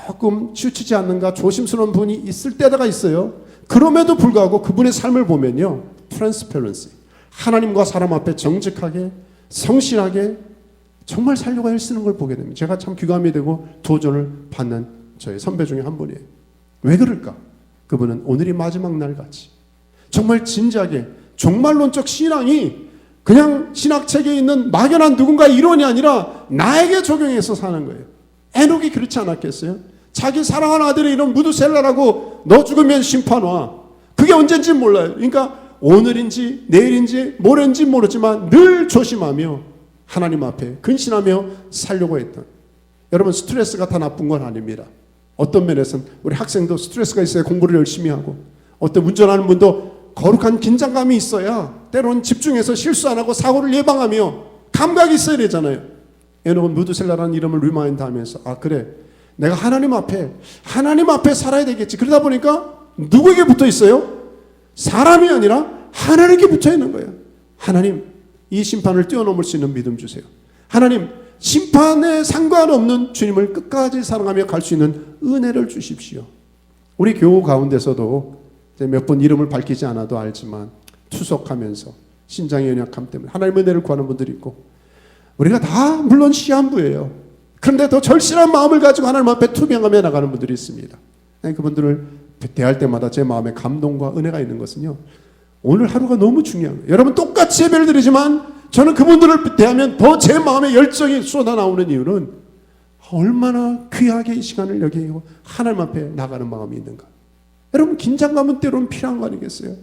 조금 치우치지 않는가 조심스러운 분이 있을 때가 있어요. 그럼에도 불구하고 그분의 삶을 보면요, 트랜스페런시, 하나님과 사람 앞에 정직하게 성실하게 정말 살려고 애쓰는 걸 보게 됩니다. 제가 참 귀감이 되고 도전을 받는 저의 선배 중에 한 분이에요. 왜 그럴까? 그분은 오늘이 마지막 날 같이 정말 진지하게 종말론적 신앙이 그냥 신학책에 있는 막연한 누군가의 이론이 아니라 나에게 적용해서 사는 거예요. 에녹이 그렇지 않았겠어요? 자기 사랑하는 아들의 이름 무드셀라라고 너 죽으면 심판 와. 그게 언젠지 몰라요. 그러니까 오늘인지 내일인지 모레인지 모르지만 늘 조심하며 하나님 앞에 근신하며 살려고 했던, 여러분 스트레스가 다 나쁜 건 아닙니다. 어떤 면에서는 우리 학생도 스트레스가 있어야 공부를 열심히 하고, 어떤 운전하는 분도 거룩한 긴장감이 있어야 때로는 집중해서 실수 안 하고 사고를 예방하며 감각이 있어야 되잖아요. 에녹은 무드셀라라는 이름을 리마인드 하면서 그래, 내가 하나님 앞에 살아야 되겠지. 그러다 보니까 누구에게 붙어 있어요? 사람이 아니라 하나님께 붙어 있는 거예요. 하나님, 이 심판을 뛰어넘을 수 있는 믿음 주세요. 하나님, 심판에 상관없는 주님을 끝까지 사랑하며 갈 수 있는 은혜를 주십시오. 우리 교우 가운데서도 몇 번 이름을 밝히지 않아도 알지만 투석하면서 신장의 연약함 때문에 하나님의 은혜를 구하는 분들이 있고, 우리가 다 물론 시한부예요. 그런데 더 절실한 마음을 가지고 하나님 앞에 투명하며 나가는 분들이 있습니다. 그분들을 대할 때마다 제 마음에 감동과 은혜가 있는 것은요, 오늘 하루가 너무 중요한 거예요. 여러분 똑같이 예배를 드리지만 저는 그분들을 대하면 더 제 마음에 열정이 쏟아나오는 이유는 얼마나 귀하게 이 시간을 여기고 하나님 앞에 나가는 마음이 있는가. 여러분 긴장감은 때로는 필요한 거 아니겠어요?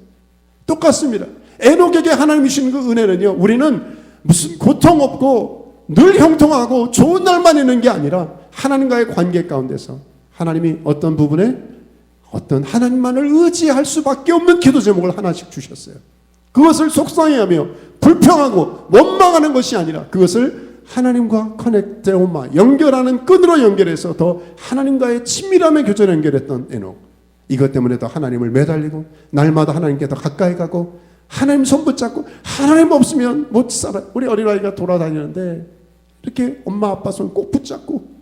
똑같습니다. 에녹에게 하나님이 주신 그 은혜는요, 우리는 무슨 고통 없고 늘 형통하고 좋은 날만 있는 게 아니라 하나님과의 관계 가운데서 하나님이 어떤 부분에 어떤 하나님만을 의지할 수밖에 없는 기도 제목을 하나씩 주셨어요. 그것을 속상해하며 불평하고 원망하는 것이 아니라 그것을 하나님과 커넥트oma, 연결하는 끈으로 연결해서 더 하나님과의 친밀함의 교제를 연결했던 에녹. 이것 때문에 더 하나님을 매달리고 날마다 하나님께 더 가까이 가고 하나님 손 붙잡고, 하나님 없으면 못 살아요. 우리 어린아이가 돌아다니는데 이렇게 엄마 아빠 손 꼭 붙잡고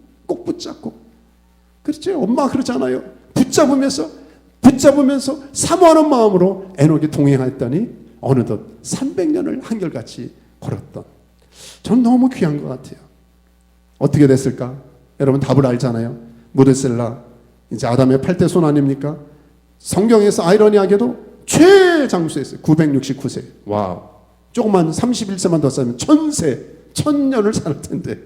그렇죠? 엄마 그러잖아요. 붙잡으면서 사모하는 마음으로 에녹이 동행했더니 어느덧 300년을 한결같이 걸었던, 전 너무 귀한 것 같아요. 어떻게 됐을까? 여러분 답을 알잖아요. 무드셀라, 이제 아담의 8대 손 아닙니까? 성경에서 아이러니하게도 최장수였어요. 969세. 와우. 조금만 31세만 더 살면 1000년을 살 텐데.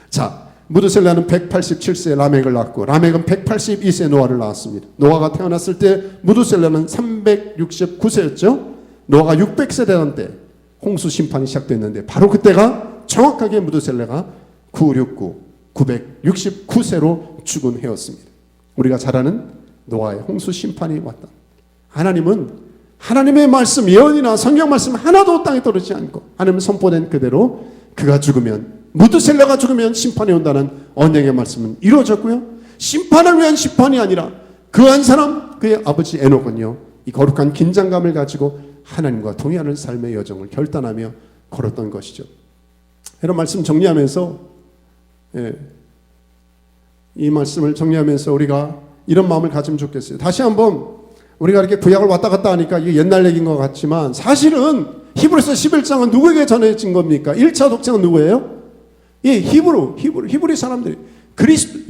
자, 무드셀라는 187세에 라멕을 낳고, 라멕은 182세에 노아를 낳았습니다. 노아가 태어났을 때 무드셀라는 369세였죠. 노아가 600세 되던 때 홍수 심판이 시작됐는데 바로 그때가 정확하게 무드셀라가 969세로 죽은 해였습니다. 우리가 잘 아는 노아의 홍수 심판이 왔다. 하나님은 하나님의 말씀, 예언이나 성경 말씀 하나도 땅에 떨어지지 않고 하나님은 선포된 그대로 그가 죽으면, 무드셀라가 죽으면 심판이 온다는 언약의 말씀은 이루어졌고요. 심판을 위한 심판이 아니라 그 한 사람, 그의 아버지 에녹은요, 이 거룩한 긴장감을 가지고 하나님과 동의하는 삶의 여정을 결단하며 걸었던 것이죠. 이런 말씀 정리하면서, 이 말씀을 정리하면서 우리가 이런 마음을 가지면 좋겠어요. 다시 한번 우리가 이렇게 구약을 왔다 갔다 하니까 이게 옛날 얘기인 것 같지만 사실은 히브리서 11장은 누구에게 전해진 겁니까? 1차 독자는 누구예요? 히브리 사람들이,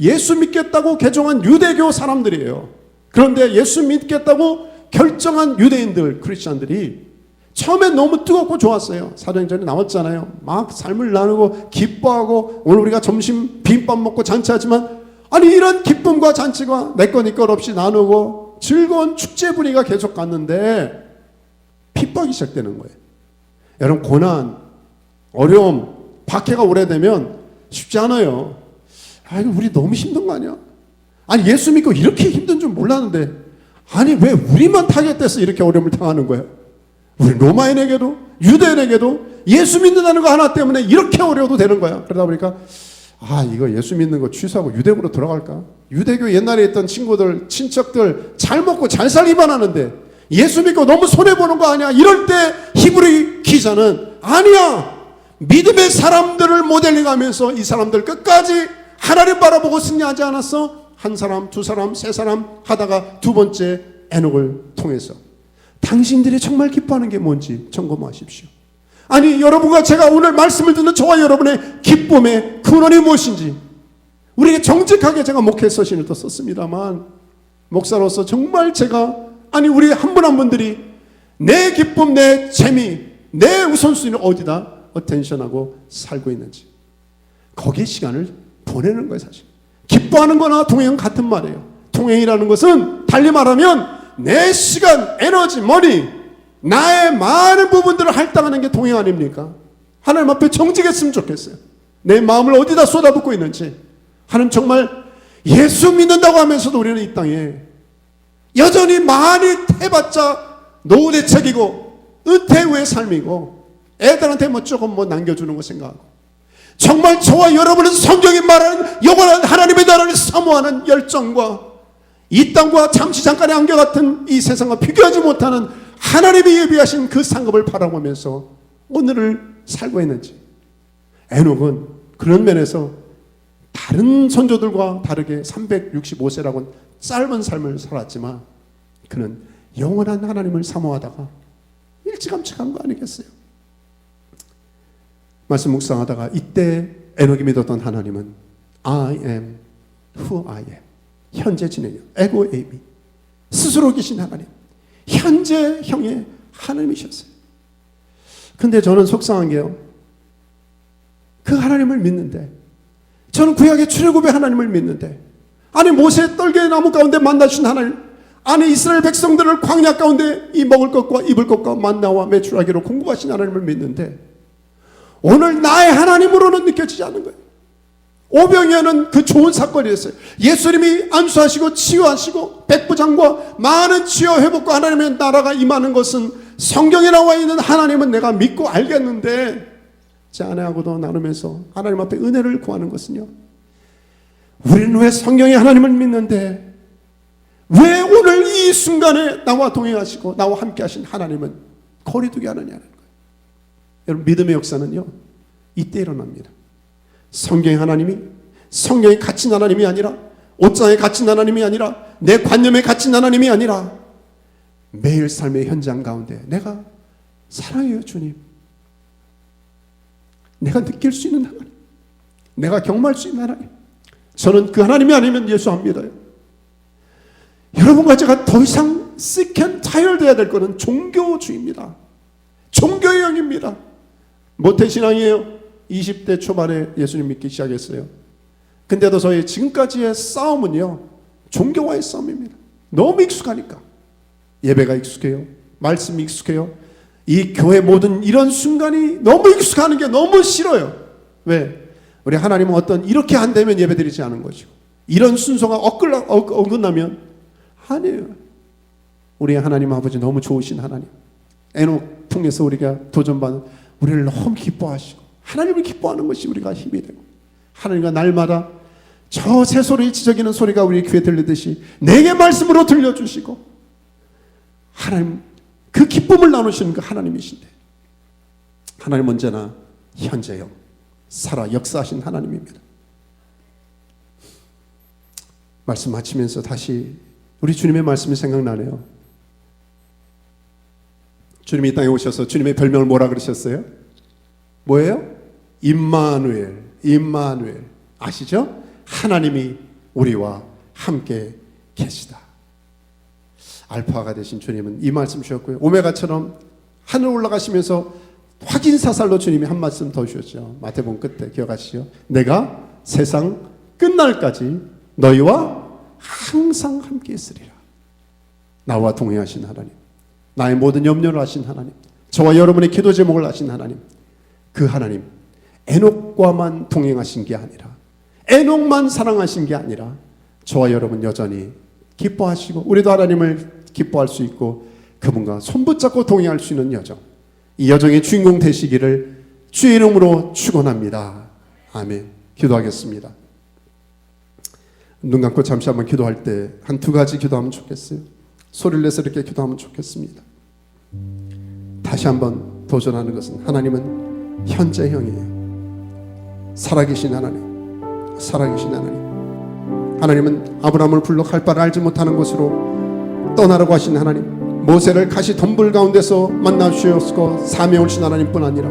예수 믿겠다고 개종한 유대교 사람들이에요. 그런데 예수 믿겠다고 결정한 유대인들, 크리스찬들이 처음에 너무 뜨겁고 좋았어요. 사도행전에 나왔잖아요. 막 삶을 나누고 기뻐하고, 오늘 우리가 점심 비빔밥 먹고 잔치하지만, 아니 이런 기쁨과 잔치가 내 거 네 것 없이 나누고 즐거운 축제 분위기가 계속 갔는데 핍박이 시작되는 거예요. 여러분 고난, 어려움, 박해가 오래되면 쉽지 않아요. 우리 너무 힘든 거 아니야? 아니 예수 믿고 이렇게 힘든 줄 몰랐는데, 아니 왜 우리만 타겟돼서 이렇게 어려움을 당하는 거예요? 우리 로마인에게도 유대인에게도 예수 믿는다는 거 하나 때문에 이렇게 어려워도 되는 거야. 그러다 보니까 이거 예수 믿는 거 취소하고 유대교로 들어갈까? 유대교 옛날에 있던 친구들, 친척들 잘 먹고 잘 살기만 하는데 예수 믿고 너무 손해보는 거 아니야? 이럴 때 히브리 기자는 아니야, 믿음의 사람들을 모델링하면서 이 사람들 끝까지 하나님 바라보고 승리하지 않았어? 한 사람, 두 사람, 세 사람 하다가 두 번째 에녹을 통해서 당신들이 정말 기뻐하는 게 뭔지 점검하십시오. 아니, 여러분과 제가 오늘 말씀을 듣는 저와 여러분의 기쁨의 근원이 무엇인지, 우리에게 정직하게 제가 목회 서신을 또 썼습니다만, 목사로서 정말 제가, 아니 우리 한 분 한 분들이 내 기쁨, 내 재미, 내 우선순위를 어디다 어텐션하고 살고 있는지, 거기에 시간을 보내는 거예요. 사실 기뻐하는 거나 동행은 같은 말이에요. 동행이라는 것은 달리 말하면 내 시간, 에너지, 머니, 나의 많은 부분들을 할당하는 게 동행 아닙니까? 하나님 앞에 정직했으면 좋겠어요. 내 마음을 어디다 쏟아붓고 있는지. 하나님 정말 예수 믿는다고 하면서도 우리는 이 땅에 여전히 많이 해봤자 노후대책이고 은퇴 후의 삶이고, 애들한테 뭐 조금 뭐 남겨주는 거 생각하고, 정말 저와 여러분은 성경이 말하는 영원한 하나님의 나라를 사모하는 열정과 이 땅과 잠시 잠깐의 안개 같은 이 세상과 비교하지 못하는 하나님이 예비하신 그 상급을 바라보면서 오늘을 살고 있는지. 에녹은 그런 면에서 다른 선조들과 다르게 365세라고는 짧은 삶을 살았지만 그는 영원한 하나님을 사모하다가 일찌감치 간 거 아니겠어요? 말씀 묵상하다가 이때 에녹이 믿었던 하나님은 I am who I am, 현재 진행형, 에고 에이미, 스스로 계신 하나님, 현재형의 하나님이셨어요. 근데 저는 속상한 게요, 그 하나님을 믿는데, 저는 구약의 출애굽의 하나님을 믿는데, 아니 모세 떨개 나무 가운데 만나신 하나님, 아니 이스라엘 백성들을 광야 가운데 이 먹을 것과 입을 것과 만나와 매출하기로 공급하신 하나님을 믿는데 오늘 나의 하나님으로는 느껴지지 않는 거예요. 오병이어는 그 좋은 사건이었어요. 예수님이 안수하시고 치유하시고 백부장과 많은 치유 회복과 하나님의 나라가 임하는 것은 성경에 나와 있는 하나님은 내가 믿고 알겠는데, 제 아내하고도 나누면서 하나님 앞에 은혜를 구하는 것은요, 우리는 왜 성경의 하나님을 믿는데 왜 오늘 이 순간에 나와 동행하시고 나와 함께 하신 하나님은 거리두기 하느냐는 거예요. 여러분, 믿음의 역사는요 이때 일어납니다. 성경의 하나님이 성경에 갇힌 하나님이 아니라, 옷장에 갇힌 하나님이 아니라, 내 관념에 갇힌 하나님이 아니라 매일 삶의 현장 가운데 내가 사랑해요 주님, 내가 느낄 수 있는 하나님, 내가 경험할 수 있는 하나님, 저는 그 하나님이 아니면 예수 안 믿어요. 여러분과 제가 더 이상 sick and tired 해야 될 것은 종교주의입니다. 종교의 영입니다. 모태신앙이에요. 20대 초반에 예수님 믿기 시작했어요. 근데도 저희 지금까지의 싸움은요 종교와의 싸움입니다. 너무 익숙하니까. 예배가 익숙해요, 말씀이 익숙해요, 이 교회 모든 이런 순간이 너무 익숙하는 게 너무 싫어요. 왜? 우리 하나님은 어떤 이렇게 안 되면 예배드리지 않은 거죠. 이런 순서가 어긋나면 아니에요. 우리 하나님 아버지 너무 좋으신 하나님, 에녹 통해서 우리가 도전받는, 우리를 너무 기뻐하시고 하나님을 기뻐하는 것이 우리가 힘이 되고, 하나님과 날마다 저 새소리 지저귀는 소리가 우리 귀에 들리듯이 내게 말씀으로 들려주시고, 하나님 그 기쁨을 나누시는 그 하나님이신데, 하나님 언제나 현재형, 살아 역사하신 하나님입니다. 말씀 마치면서 다시 우리 주님의 말씀이 생각나네요. 주님이 이 땅에 오셔서 주님의 별명을 뭐라 그러셨어요? 뭐예요? 임마누엘. 임마누엘. 아시죠? 하나님이 우리와 함께 계시다. 알파가 되신 주님은 이 말씀 주셨고요, 오메가처럼 하늘 올라가시면서 확인사살로 주님이 한 말씀 더 주셨죠. 마태복음 끝에 기억하시죠? 내가 세상 끝날까지 너희와 항상 함께 있으리라. 나와 동행하신 하나님, 나의 모든 염려를 아신 하나님, 저와 여러분의 기도 제목을 아신 하나님, 그 하나님, 에녹과만 동행하신 게 아니라, 에녹만 사랑하신 게 아니라 저와 여러분 여전히 기뻐하시고, 우리도 하나님을 기뻐할 수 있고 그분과 손붙잡고 동행할 수 있는 여정, 이 여정의 주인공 되시기를 주의 이름으로 축원합니다. 아멘. 기도하겠습니다. 눈 감고 잠시 한번 기도할 때 한 두 가지 기도하면 좋겠어요. 소리를 내서 이렇게 기도하면 좋겠습니다. 다시 한번 도전하는 것은, 하나님은 현재형이에요. 살아계신 하나님, 살아계신 하나님, 하나님은 아브라함을 불러 갈 바를 알지 못하는 곳으로 떠나라고 하신 하나님, 모세를 가시 덤불 가운데서 만나 주셨고 사명을 주신 하나님뿐 아니라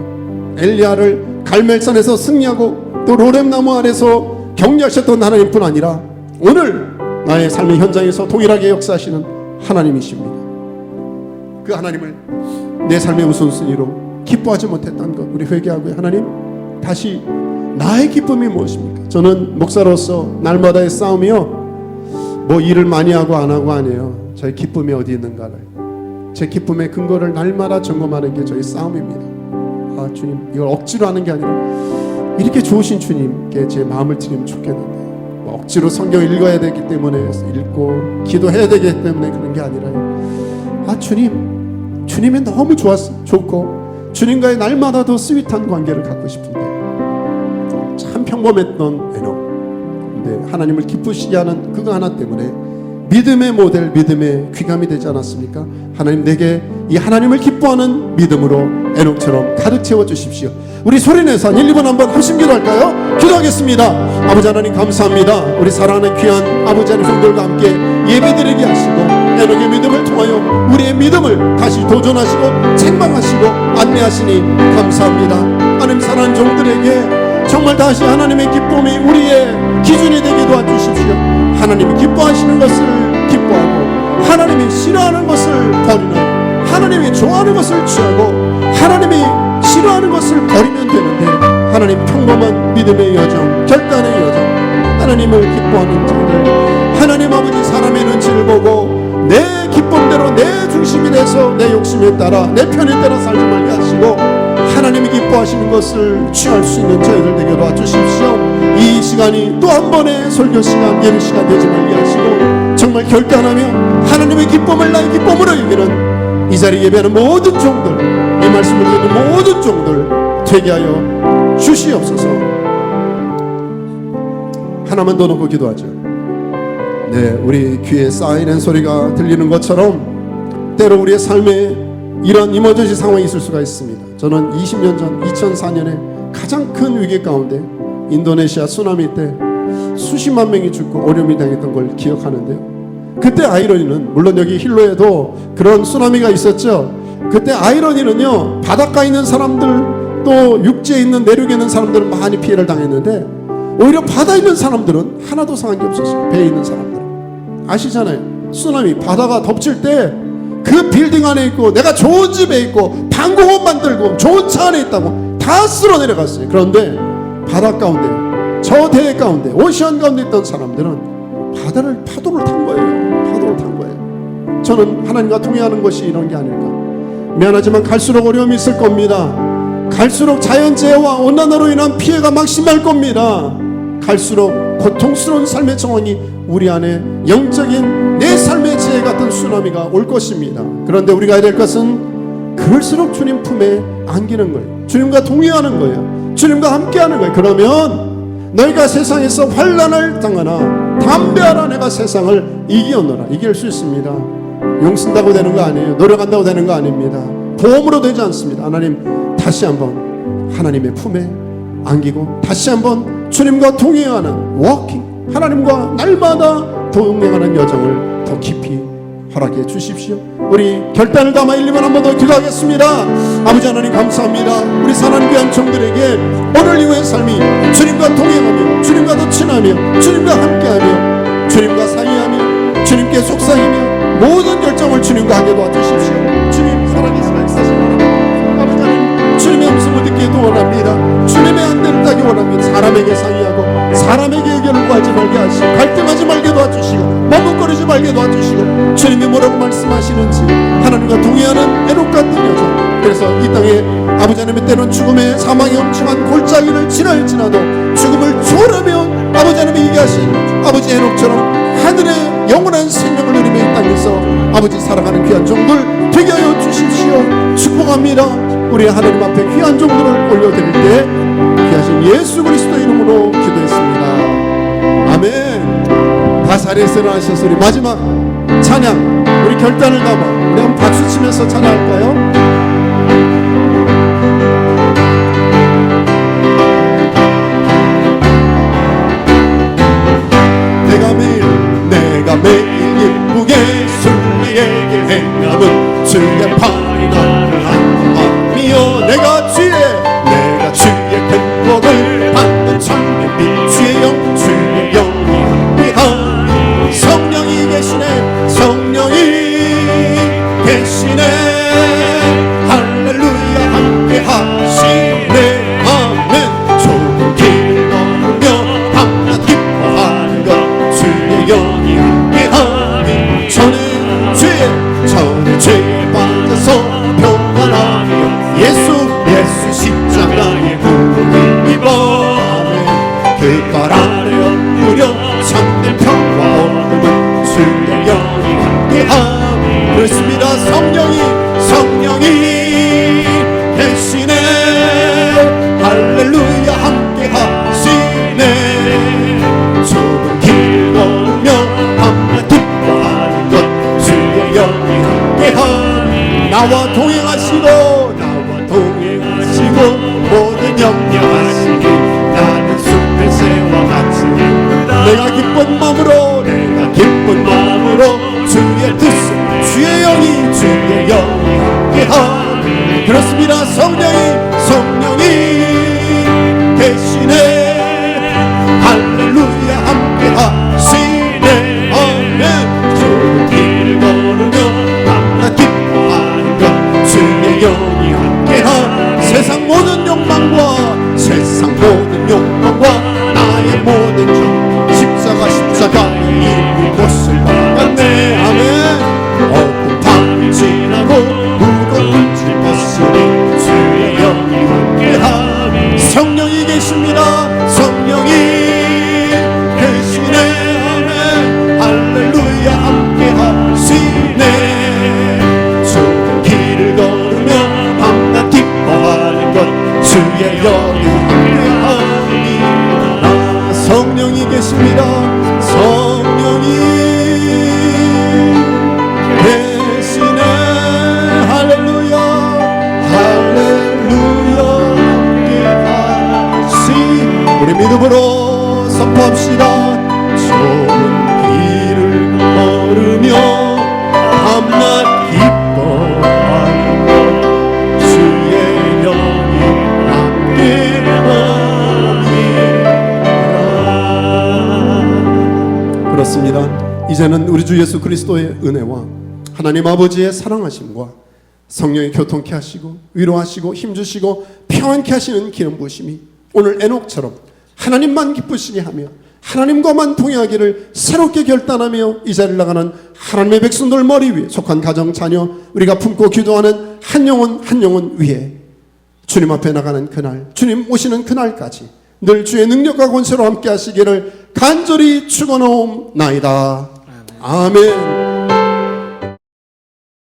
엘리야를 갈멜산에서 승리하고 또 로렘나무 아래서 격려하셨던 하나님뿐 아니라 오늘 나의 삶의 현장에서 동일하게 역사하시는 하나님이십니다. 그 하나님을 내 삶의 우선순위로 기뻐하지 못했던 것 우리 회개하고요. 하나님, 다시 나의 기쁨이 무엇입니까? 저는 목사로서 날마다의 싸움이요, 뭐 일을 많이 하고 안 하고 아니에요. 저의 기쁨이 어디 있는가를, 제 기쁨의 근거를 날마다 점검하는 게 저의 싸움입니다. 아, 주님, 이걸 억지로 하는 게 아니라 이렇게 좋으신 주님께 제 마음을 드리면 좋겠는데, 뭐 억지로 성경 읽어야 되기 때문에 읽고 기도해야 되기 때문에 그런 게 아니라요. 아, 주님이 너무 좋고 주님과의 날마다 더 스윗한 관계를 갖고 싶은데 참 평범했던 에녹, 근데 하나님을 기쁘시게 하는 그거 하나 때문에 믿음의 모델, 믿음의 귀감이 되지 않았습니까? 하나님, 내게 이 하나님을 기뻐하는 믿음으로 에녹처럼 가득 채워주십시오. 우리 소리내서 한 1, 2분 한번 합심기도 할까요? 기도하겠습니다. 아버지 하나님, 감사합니다. 우리 사랑하는 귀한 아버지 하나님 성도들과 함께 예배드리게 하시고 에녹의 믿음을 통하여 우리의 믿음을 다시 도전하시고 책망하시고 안내하시니 감사합니다. 하나님, 사랑하는 종들에게 정말 다시 하나님의 기쁨이 우리의 기준이 되게 도와주십시오. 하나님이 기뻐하시는 것을 기뻐하고 하나님이 싫어하는 것을 버리는, 하나님이 좋아하는 것을 취하고 하나님이 싫어하는 것을 버리면 되는데, 하나님 평범한 믿음의 여정, 결단의 여정, 하나님을 기뻐하는 자들, 하나님 아버지 사람의 눈치를 보고 내 기쁨대로 내 중심이 돼서 내 욕심에 따라 내 편에 따라 살지 말게 하시고 하나님이 기뻐하시는 것을 취할 수 있는 저희들 되게 도와주십시오. 이 시간이 또 한 번의 설교 시간, 예배 시간 되지 말게 하시고 정말 결단하며 하나님의 기쁨을 나의 기쁨으로 여기는 이 자리에 예배하는 모든 종들, 이 말씀을 듣는 모든 종들 되게 하여 주시옵소서. 하나만 더 놓고 기도하죠. 네, 우리 귀에 사이렌 소리가 들리는 것처럼 때로 우리의 삶에 이런 이머전시 상황이 있을 수가 있습니다. 저는 20년 전 2004년에 가장 큰 위기 가운데 인도네시아 쓰나미 때 수십만 명이 죽고 어려움이 당했던 걸 기억하는데요. 그때 아이러니는, 물론 여기 힐로에도 그런 쓰나미가 있었죠. 그때 아이러니는요, 바닷가에 있는 사람들 또 육지에 있는 내륙에 있는 사람들은 많이 피해를 당했는데 오히려 바다에 있는 사람들은 하나도 상한 게 없었어요. 배에 있는 사람들은. 아시잖아요. 쓰나미, 바다가 덮칠 때 그 빌딩 안에 있고 내가 좋은 집에 있고 방공호 만들고 좋은 차 안에 있다고 다 쓸어 내려갔어요. 그런데 바다 가운데, 저 대해 가운데, 오시안 가운데 있던 사람들은 파도를 탄 거예요. 파도를 탄 거예요. 저는 하나님과 통해하는 것이 이런 게 아닐까. 미안하지만 갈수록 어려움이 있을 겁니다. 갈수록 자연재해와 온난화로 인한 피해가 막 심할 겁니다. 갈수록 고통스러운 삶의 정황이 우리 안에 영적인 내 삶의 지혜 같은 쓰나미가 올 것입니다. 그런데 우리가 해야 될 것은 그럴수록 주님 품에 안기는 거예요. 주님과 동의하는 거예요. 주님과 함께하는 거예요. 그러면 너희가 세상에서 환난을 당하나 담대하라, 내가 세상을 이기었노라. 이길 수 있습니다. 용 쓴다고 되는 거 아니에요. 노력한다고 되는 거 아닙니다. 보험으로 되지 않습니다. 하나님, 다시 한번 하나님의 품에 안기고 다시 한번 주님과 동행하는 워킹, 하나님과 날마다 동행하는 여정을 더 깊이 허락해 주십시오. 우리 결단을 담아 1, 2분 한번 더 기도하겠습니다. 아버지 하나님, 감사합니다. 우리 사랑하는 귀한 종들에게 오늘 이후의 삶이 주님과 동행하며 주님과 더 친하며 주님과 함께하며 주님과 사이하며 주님께 속삭이며 모든 결정을 주님과 하게 도와주십시오. 주님 살아계시나 역사하시는 아버지 하나님, 주님의 음성을 듣기도 원합니다. 주님의 안대를 따기 원합니다. 사람에게 상의하고 사람에게 의견을 구하지 말게 하시고 갈등하지 말게 도와주시고 머뭇거리지 말게 도와주시고 주님이 뭐라고 말씀하시는지 하나님과 동의하는 에녹 같은 여정. 그래서 이 땅에 아버지 하나님의 때는 죽음의 사망의 엄청난 골짜기를 지날지라도 죽음을 초월하며 아버지 하나님이 얘기하신 아버지 에녹처럼 하늘의 영원한 생명을 누리며 이 땅에서 아버지 살아가는 귀한 종들 되게 하여 주십시오. 축복합니다. 우리 하나님 앞에 귀한 종들을 올려드릴 때 귀하신 예수 그리스도 이름으로 기도했습니다. 아멘. 다 자리에서 일어나셔서 우리 마지막 찬양, 우리 결단을 담아 우리 한번 박수 치면서 찬양할까요? 명령하시니 나는 숲의 새와 같이 내가 기쁜 마음으로 주의 뜻을 주의 영이 함께하니 그렇습니다. 성령이 계시네. 할렐루야 함께하시네. 아멘. 좁은 길을 걸으며 밤낮 기뻐하는 것 주의 영이 함께하니 세상 모든 욕망과 나의 모든 정 십자가의 이곳을 받았네. 아멘. 어떤 밤이 지나고 무거운 짐 벗으니 주의 영이 함께하니 성령이 계십니다. 성령이 계시네. 아멘. 할렐루야 함께하시네. 좁은 길을 걸으며 밤낮 기뻐하는 것 주의 영이 함께하니 성령이 계십니다. 성령이 계시네. 할렐루야 함께하시. 우리 믿음으로 선포합시다. 좁은 길을 걸으며 밤낮 기뻐하는 것 주의 영이 함께하니. 그렇습니다. 이제는 우리 주 예수 그리스도의 은혜와 하나님 아버지의 사랑하심과 성령의 교통케 하시고 위로하시고 힘주시고 평안케 하시는 기름 부으심이 오늘 에녹처럼 하나님만 기쁘시게 하며 하나님과만 동행하기를 새롭게 결단하며 이 자리를 나가는 하나님의 백성들 머리 위에 속한 가정 자녀 우리가 품고 기도하는 한 영혼 위에 주님 앞에 나가는 그날 주님 오시는 그날까지 늘 주의 능력과 권세로 함께 하시기를 간절히 축원하옵나이다. 아멘.